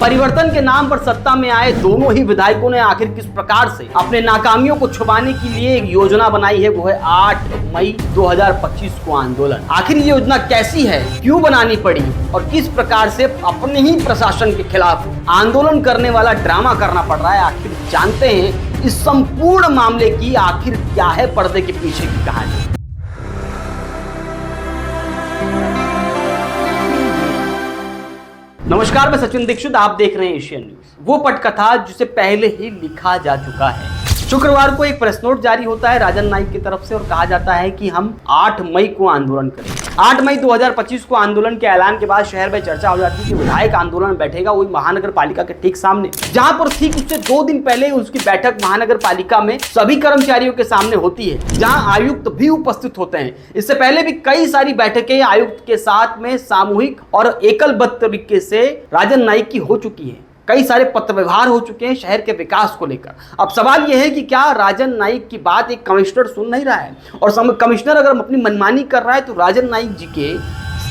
परिवर्तन के नाम पर सत्ता में आए दोनों ही विधायकों ने आखिर किस प्रकार से अपने नाकामियों को छुपाने के लिए एक योजना बनाई है, वो है 8 मई 2025 को आंदोलन। आखिर ये योजना कैसी है, क्यों बनानी पड़ी और किस प्रकार से अपने ही प्रशासन के खिलाफ आंदोलन करने वाला ड्रामा करना पड़ रहा है, आखिर जानते हैं इस संपूर्ण मामले की आखिर क्या है पर्दे के पीछे की कहानी। नमस्कार, मैं सचिन दीक्षित, आप देख रहे हैं एशियन न्यूज। वो पटकथा जिसे पहले ही लिखा जा चुका है। शुक्रवार को एक प्रेस नोट जारी होता है राजन नाईक की तरफ से और कहा जाता है कि हम 8 मई को आंदोलन करेंगे। 8 मई 2025 को आंदोलन के ऐलान के बाद शहर में चर्चा हो जाती है कि विधायक आंदोलन बैठेगा वही महानगर पालिका के ठीक सामने, जहां पर ठीक उससे 2 दिन पहले उसकी बैठक महानगर पालिका में सभी कर्मचारियों के सामने होती है, जहां आयुक्त भी उपस्थित होते हैं। इससे पहले भी कई सारी बैठकें आयुक्त के साथ में सामूहिक और एकलबद्ध तरीके से राजन नाईक की हो चुकी है। कई सारे पत्र व्यवहार हो चुके हैं शहर के विकास को लेकर। अब सवाल यह है कि क्या राजन नाईक की बात एक कमिश्नर सुन नहीं रहा है, और कमिश्नर अगर अपनी मनमानी कर रहा है तो राजन नाईक जी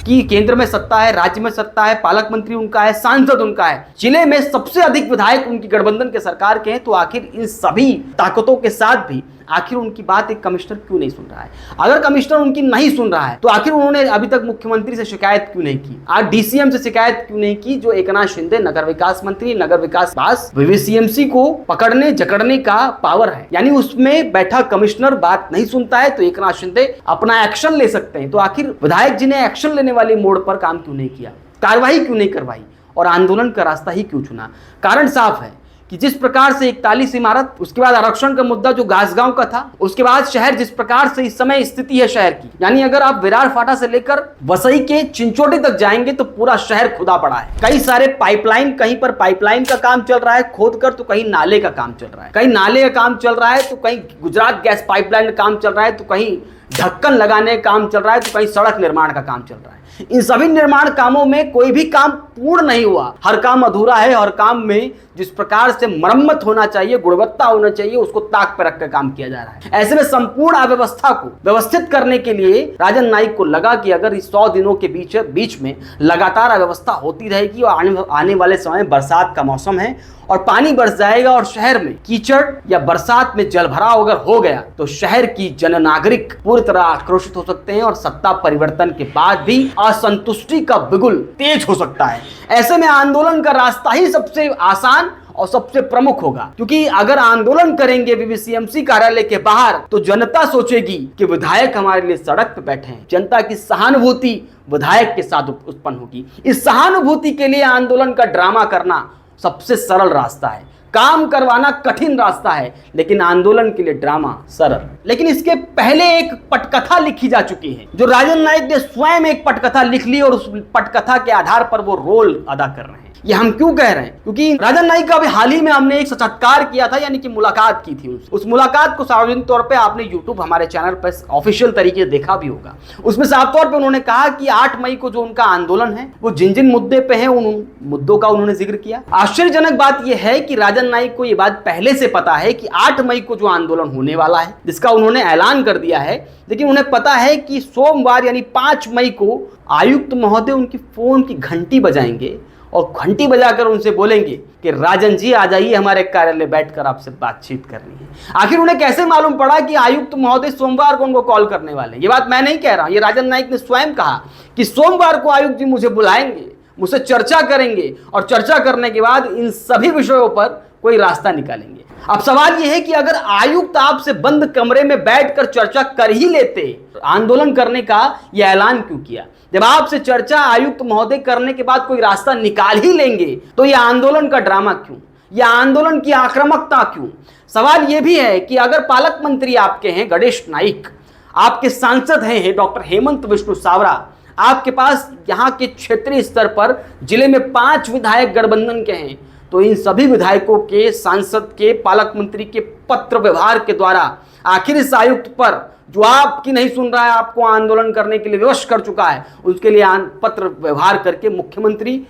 की केंद्र में सत्ता है, राज्य में सत्ता है, पालक मंत्री उनका है, सांसद उनका है, जिले में सबसे अधिक विधायक उनकी गठबंधन के सरकार के हैं, तो आखिर इन सभी ताकतों के साथ भी आखिर उनकी बात एक कमिश्नर क्यों नहीं सुन रहा है? अगर कमिश्नर उनकी नहीं सुन रहा है तो आखिर उन्होंने अभी तक मुख्यमंत्री से शिकायत क्यों नहीं की, आज डीसीएम से शिकायत क्यों नहीं की, जो एकनाथ शिंदे नगर विकास मंत्री, नगर विकास पास वीवीसीएमसी को पकड़ने जकड़ने का पावर है, यानी उसमें बैठा कमिश्नर बात नहीं सुनता है तो एकनाथ शिंदे अपना एक्शन ले सकते हैं। तो आखिर विधायक जी ने एक्शन लेने वाले मोड पर काम क्यों नहीं किया, कार्रवाई क्यों नहीं करवाई और आंदोलन का रास्ता ही क्यों चुना? कारण साफ है कि जिस प्रकार से 41 इमारत, उसके बाद आरक्षण का मुद्दा जो घासगांव का था, उसके बाद शहर जिस प्रकार से इस समय स्थिति है शहर की, यानी अगर आप विरार फाटा से लेकर वसई के चिंचोटी तक जाएंगे तो पूरा शहर खुदा पड़ा है। कई सारे पाइपलाइन, कहीं पर पाइपलाइन का काम चल रहा है खोद कर, तो कहीं नाले का काम चल रहा है, कहीं नाले का काम चल रहा है तो कहीं गुजरात गैस पाइपलाइन का काम चल रहा है, तो कहीं ढक्कन लगाने का काम चल रहा है, तो कहीं सड़क निर्माण का काम चल रहा है। इन सभी निर्माण कामों में कोई भी काम पूर्ण नहीं हुआ, हर काम अधूरा है। हर काम में जिस प्रकार से मरम्मत होना चाहिए, गुणवत्ता होना चाहिए, उसको ताक पर रखकर काम किया जा रहा है। ऐसे में संपूर्ण अव्यवस्था को व्यवस्थित करने के लिए राजन नाईक को लगा कि अगर इस 100 दिनों के बीच में लगातार अव्यवस्था होती रहेगी और आने वाले समय बरसात का मौसम है और पानी बरस जाएगा और शहर में कीचड़ या बरसात में जलभराव अगर हो गया तो शहर की जन नागरिक पूरी तरह आक्रोशित हो सकते हैं और सत्ता परिवर्तन के बाद भी असंतुष्टि का बिगुल तेज हो सकता है। ऐसे में आंदोलन का रास्ता ही सबसे आसान और सबसे प्रमुख होगा, क्योंकि अगर आंदोलन करेंगे वीवीसीएमसी कार्यालय के बाहर तो जनता सोचेगी कि विधायक हमारे लिए सड़क पर बैठे हैं। जनता की सहानुभूति विधायक के साथ उत्पन्न होगी। इस सहानुभूति के लिए आंदोलन का ड्रामा करना सबसे सरल रास्ता है, काम करवाना कठिन रास्ता है, लेकिन आंदोलन के लिए ड्रामा सरल। लेकिन इसके पहले एक पटकथा लिखी जा चुकी है, जो राजन नाईक ने स्वयं एक पटकथा लिख ली और उस पटकथा के आधार पर वो रोल अदा कर रहे हैं। ये हम क्यों कह रहे हैं? क्योंकि राजन नाईक का अभी हाल ही में हमने एक साक्षात्कार किया था, यानी कि मुलाकात की थी। उस मुलाकात को सार्वजनिक तौर पे आपने यूट्यूब हमारे चैनल पर ऑफिशियल तरीके से देखा भी होगा। उसमें साफ तौर पे उन्होंने कहा कि 8 मई को जो उनका आंदोलन है वो जिन जिन मुद्दे पे है उन मुद्दों का उन्होंने जिक्र किया। आश्चर्यजनक बात यह है कि राजन नाईक को यह बात पहले से पता है कि 8 मई को जो आंदोलन होने वाला है, जिसका उन्होंने ऐलान कर दिया है, लेकिन उन्हें पता है कि सोमवार यानी 5 मई को आयुक्त महोदय उनकी फोन की घंटी बजाएंगे और घंटी बजाकर उनसे बोलेंगे कि राजन जी आ जाइए, हमारे कार्यालय बैठकर आपसे बातचीत करनी है। आखिर उन्हें कैसे मालूम पड़ा कि आयुक्त महोदय सोमवार को उनको कॉल करने वाले हैं? ये बात मैं नहीं कह रहा हूं, ये राजन नाईक ने स्वयं कहा कि सोमवार को आयुक्त जी मुझे बुलाएंगे, मुझसे चर्चा करेंगे और चर्चा करने के बाद इन सभी विषयों पर कोई रास्ता निकालेंगे। अब सवाल यह है कि अगर आयुक्त आपसे बंद कमरे में बैठकर चर्चा कर ही लेते, आंदोलन करने का यह ऐलान क्यों किया? जब आपसे चर्चा आयुक्त महोदय करने के बाद कोई रास्ता निकाल ही लेंगे तो यह आंदोलन का ड्रामा क्यों, यह आंदोलन की आक्रामकता क्यों? सवाल यह भी है कि अगर पालक मंत्री आपके हैं गणेश नाईक, आपके सांसद हैं डॉक्टर हेमंत बिश्नोई सावरा, आपके पास यहाँ के क्षेत्रीय स्तर पर जिले में 5 विधायक गठबंधन के हैं, तो इन सभी विधायकों के, सांसद के, पालक मंत्री के पत्र व्यवहार के द्वारा आखिर इस आयुक्त पर, जो आपकी नहीं सुन रहा है, आपको आंदोलन करने के लिए विवश कर चुका है, उसके लिए पत्र व्यवहार करके मुख्यमंत्री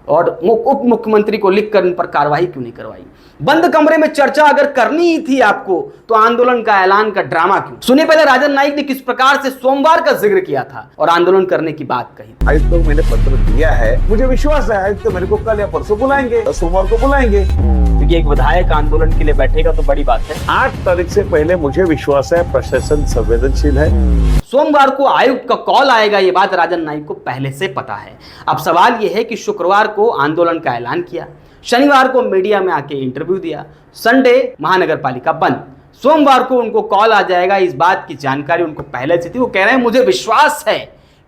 और उप मुख्यमंत्री को लिखकर इन पर कार्रवाई क्यों नहीं करवाई? बंद कमरे में चर्चा अगर करनी ही थी आपको तो आंदोलन का ऐलान का ड्रामा क्यों? सुनिए पहले राजन नाईक ने किस प्रकार से सोमवार का जिक्र किया था और आंदोलन करने की बात कही। आयुक्त को मैंने पत्र दिया है, मुझे विश्वास है आयुक्त मेरे को कल या परसों बुलाएंगे, सोमवार को बुलाएंगे, क्योंकि एक विधायक आंदोलन के लिए बैठेगा तो बड़ी बात है। 8 तारीख से पहले मुझे विश्वास है प्रशासन संवेदनशील है। सोमवार को आयुक्त का कॉल आएगा, ये बात राजन नाईक को पहले से पता है। अब सवाल यह है कि शुक्रवार को आंदोलन का ऐलान किया, शनिवार को मीडिया में आके इंटरव्यू दिया, संडे महानगर पालिका बंद, सोमवार को उनको कॉल आ जाएगा। इस बात की जानकारी उनको पहले से थी। वो कह रहे हैं मुझे विश्वास है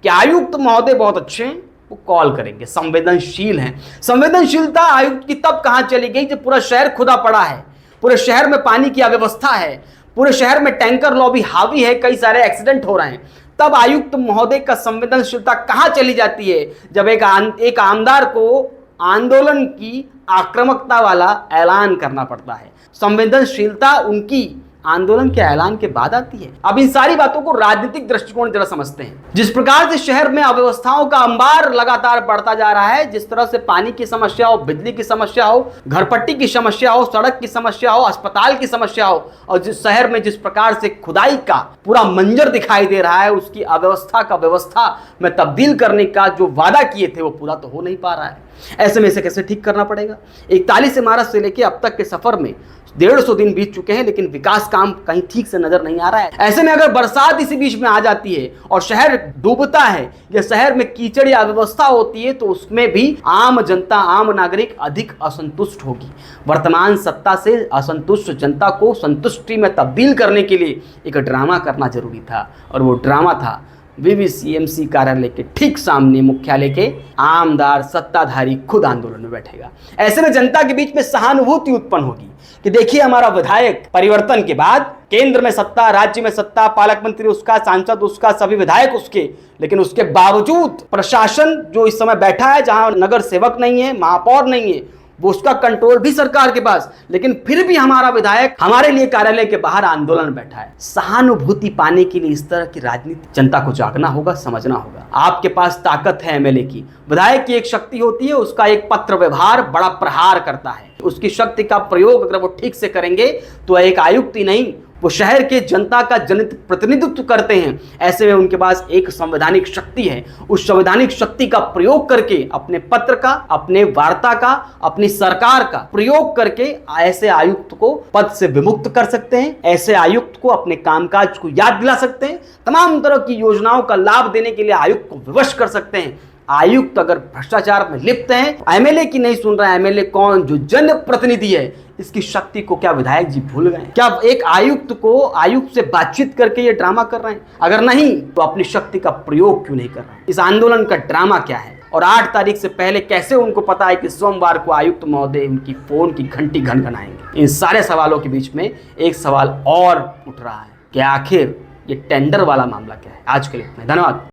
कि आयुक्त महोदय बहुत अच्छे हैं, वो कॉल करेंगे, संवेदनशील हैं। संवेदनशीलता आयुक्त की तब कहां चली गई जब पूरा शहर खुदा पड़ा है, पूरे शहर में पानी की अव्यवस्था है, पूरे शहर में टैंकर लॉबी हावी है, कई सारे एक्सीडेंट हो रहे हैं। तब आयुक्त महोदय का संवेदनशीलता कहां चली जाती है जब एक आमदार को आंदोलन की आक्रामकता वाला ऐलान करना पड़ता है। संवेदनशीलता उनकी आंदोलन के ऐलान के बाद आती है। अब इन सारी बातों को राजनीतिक दृष्टिकोण जरा समझते हैं। जिस प्रकार से शहर में अव्यवस्थाओं का अंबार लगातार बढ़ता जा रहा है, जिस तरह से पानी की समस्या हो, बिजली की समस्या हो, घरपट्टी की समस्या हो, सड़क की समस्या हो, अस्पताल की समस्या हो, और जिस शहर में जिस प्रकार से खुदाई का पूरा मंजर दिखाई दे रहा है, उसकी अव्यवस्था का व्यवस्था में तब्दील करने का जो वादा किए थे वो पूरा तो हो नहीं पा रहा है। ऐसे में इसे कैसे ठीक करना पड़ेगा? 41 इमारत से लेकर अब तक के सफर में 150 दिन बीत चुके हैं, लेकिन विकास काम कहीं ठीक से नजर नहीं आ रहा है। ऐसे में अगर बरसात इसी बीच में आ जाती है और शहर डूबता है या शहर में कीचड़ या अव्यवस्था होती है तो उसमें भी आम जनता, आम नागरिक अधिक असंतुष्ट होगी। वर्तमान सत्ता से असंतुष्ट जनता को संतुष्टि में तब्दील करने के लिए एक ड्रामा करना जरूरी था, और वो ड्रामा था VVCMC कार्यालय के ठीक सामने मुख्यालय के आमदार सत्ताधारी खुद आंदोलन में बैठेगा। ऐसे में जनता के बीच में सहानुभूति उत्पन्न होगी कि देखिए हमारा विधायक परिवर्तन के बाद केंद्र में सत्ता, राज्य में सत्ता, पालक मंत्री उसका, सांसद उसका, सभी विधायक उसके, लेकिन उसके बावजूद प्रशासन जो इस समय बैठा है, जहां नगर सेवक नहीं है, महापौर नहीं है, वो उसका कंट्रोल भी सरकार के पास, लेकिन फिर भी हमारा विधायक हमारे लिए कार्यालय के बाहर आंदोलन बैठा है। सहानुभूति पाने के लिए इस तरह की राजनीति जनता को जागना होगा, समझना होगा। आपके पास ताकत है एमएलए की, विधायक की एक शक्ति होती है, उसका एक पत्र व्यवहार बड़ा प्रहार करता है। उसकी शक्ति का प्रयोग अगर वो ठीक से करेंगे तो एक आयुक्त ही नहीं, वो शहर के जनता का जनित प्रतिनिधित्व करते हैं। ऐसे में उनके पास एक संवैधानिक शक्ति है। उस संवैधानिक शक्ति का प्रयोग करके अपने पत्र का, अपने वार्ता का, अपनी सरकार का प्रयोग करके ऐसे आयुक्त को पद से विमुक्त कर सकते हैं। ऐसे आयुक्त को अपने कामकाज को याद दिला सकते हैं। तमाम तरह की योजनाओं का लाभ देने के लिए आयुक्त को विवश कर सकते हैं। आयुक्त अगर भ्रष्टाचार में लिप्त हैं, एमएलए की नहीं सुन रहा है, एमएलए कौन, जो जनप्रतिनिधि है, इसकी शक्ति को क्या विधायक जी भूल गए? क्या एक आयुक्त को आयुक्त से बातचीत करके ये ड्रामा कर रहे हैं? अगर नहीं तो अपनी शक्ति का प्रयोग क्यों नहीं कर रहे हैं? इस आंदोलन का ड्रामा क्या है और 8 तारीख से पहले कैसे उनको पता है कि सोमवार को आयुक्त महोदय उनकी फोन की घंटी घनघनाएंगे? इन सारे सवालों के बीच में एक सवाल और उठ रहा है कि आखिर ये टेंडर वाला मामला क्या है? आज के लिए धन्यवाद।